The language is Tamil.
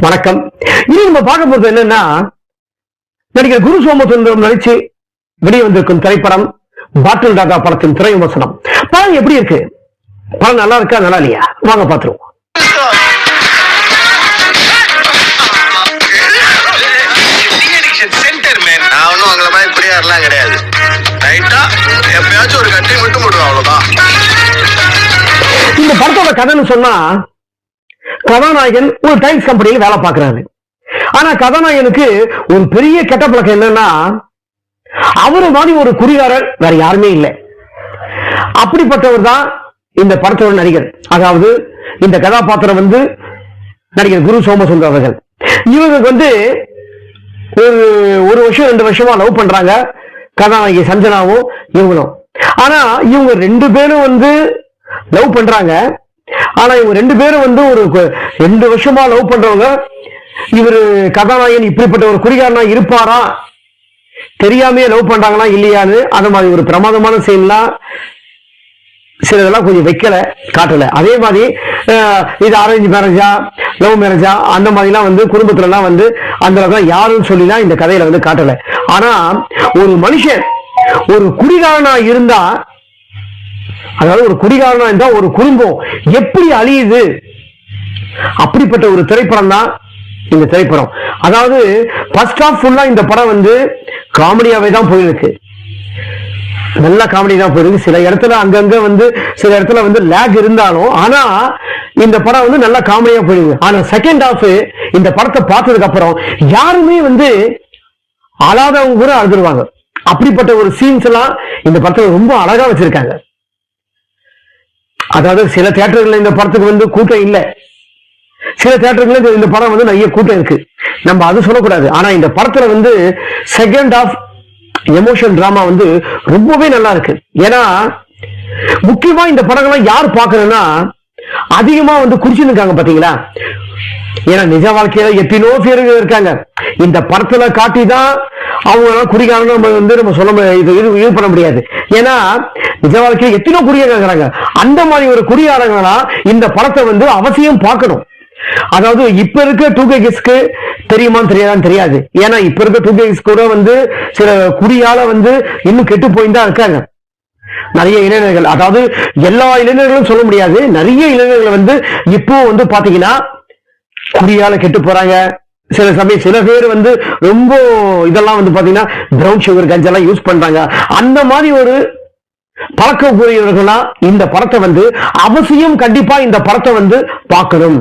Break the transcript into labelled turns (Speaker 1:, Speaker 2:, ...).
Speaker 1: வணக்கம். இனி நம்ம பார்க்க போறது என்னன்னா, நடிகர் குரு சோமசுந்தரம் நடிச்சு வெளியே வந்திருக்கும் திரைப்படம் பாட்டில் டாகா படத்தின் திரை விமர்சனம். படம் எப்படி இருக்கு? படம் நல்லா இருக்கா நல்லா இல்லையா? வாங்க பாத்துருவோம். இந்த படத்தோட கதைன்னு சொன்னா, கதாநாயகன் ஒரு டைல்ஸ் கம்பெனியில் வேலை பார்க்கிறாரு. ஆனா கதாநாயகனுக்கு ஒரு பெரிய கெட்ட பழக்கம் என்னன்னா, அவரு மாதிரி ஒரு குடிகாரர் வேற யாருமே இல்லை. அப்படிப்பட்டவர் தான் இந்த படத்தோட நடிகர். அதாவது இந்த கதாபாத்திரம் நடிகர் குரு சோமசுந்தரம் அவர்கள். இவங்களுக்கு ஒரு வருஷம் 2 வருஷமா லவ் பண்றாங்க, கதாநாயகி சஞ்சனாவும் இவங்களும். ஆனா இவங்க 2 பேரும் லவ் பண்றாங்க. ஆனா இவங்க 2 பேரும் ஒரு 2 வருஷமா லவ் பண்றவங்க. இவரு கதாநாயகன் இப்படிப்பட்ட ஒரு குடிகாரனா இருப்பாரா, தெரியாமே லவ் பண்றாங்களா இல்லையான்னு அந்த மாதிரி ஒரு பிரமாதமான சீன்லாம் சிலதெல்லாம் கொஞ்சம் வைக்கல, காட்டல. அதே மாதிரி இது அரேஞ்ச் மேரேஜா லவ் மேரேஜா அந்த மாதிரிலாம் குடும்பத்துல எல்லாம் அந்த அளவுக்கு யாருன்னு சொல்லிலாம் இந்த கதையில காட்டல. ஆனா ஒரு மனுஷன் ஒரு குடிகாரனா இருந்தா, அதாவது ஒரு குடிகாரனா இருந்தா ஒரு குடும்பம் எப்படி அழியுது, அப்படிப்பட்ட ஒரு திரைப்படம் தான் இந்த திரைப்படம். அதாவது ஃபர்ஸ்ட் ஹாஃப் ஃபுல்லா இந்த படம் காமெடியாவே தான் போயிருக்கு. நல்ல காமெடி தான் போயிருக்கு. சில இடத்துல அங்கங்க சில இடத்துல லேக் இருந்தாலும், ஆனா இந்த படம் நல்ல காமெடியா போயிருக்கு. ஆனா செகண்ட் ஹாஃப் இந்த படத்தை பார்த்ததுக்கு அப்புறம் யாருமே அழாதவங்க கூட அழுதுருவாங்க. அப்படிப்பட்ட ஒரு சீன்ஸ் எல்லாம் இந்த படத்துல ரொம்ப அழகா வச்சிருக்காங்க. அதாவது சில தியேட்டர்கள் இந்த படத்துக்கு கூட்டம் இல்லை, சில தியேட்டர்கள் இந்த படம் நிறைய கூட்டம் இருக்கு. நம்ம அது சொல்லக்கூடாது. ஆனா இந்த படத்துல செகண்ட் ஆஃப் எமோஷன் டிராமா ரொம்பவே நல்லா இருக்கு. ஏன்னா முக்கியமா இந்த படங்கள்லாம் யார் பாக்குறேன்னா, அதிகமா குடிச்சுன்னு இருக்காங்க பாத்தீங்களா. ஏன்னா நிஜ வாழ்க்கையில எத்தனோ பேர் இருக்காங்க. இந்த படத்துல காட்டிதான் அவங்க குடிக்காரங்க நம்ம சொல்ல இது பண்ண முடியாது. ஏன்னா நிஜ வாழ்க்கையில எத்தனோ குடியாரங்க. அந்த மாதிரி ஒரு குடியாரங்களா இந்த படத்தை அவசியம் பார்க்கணும். அதாவது இப்ப இருக்க 2K கிட்ஸ்க்கு தெரியுமான்னு தெரியாதான்னு தெரியாது. ஏன்னா இப்ப இருக்க 2K கிட்ஸ் கூட சில குடியால இன்னும் கெட்டு போய்தான் இருக்காங்க நிறைய இளைஞர்கள். அதாவது எல்லா இளைஞர்களும் சொல்ல முடியாது, நிறைய இளைஞர்கள் இப்போ பாத்தீங்கன்னா குடியால கெட்டு போறாங்க. சில சமயம் சில பேர் ரொம்ப இதெல்லாம் பாத்தீங்கன்னா பிரவுன் சுகர் கஞ்செல்லாம் யூஸ் பண்றாங்க. அந்த மாதிரி ஒரு பழக்கக்கூடியவர்களா இந்த படத்தை அவசியம் கண்டிப்பா இந்த படத்தை பார்க்கணும்.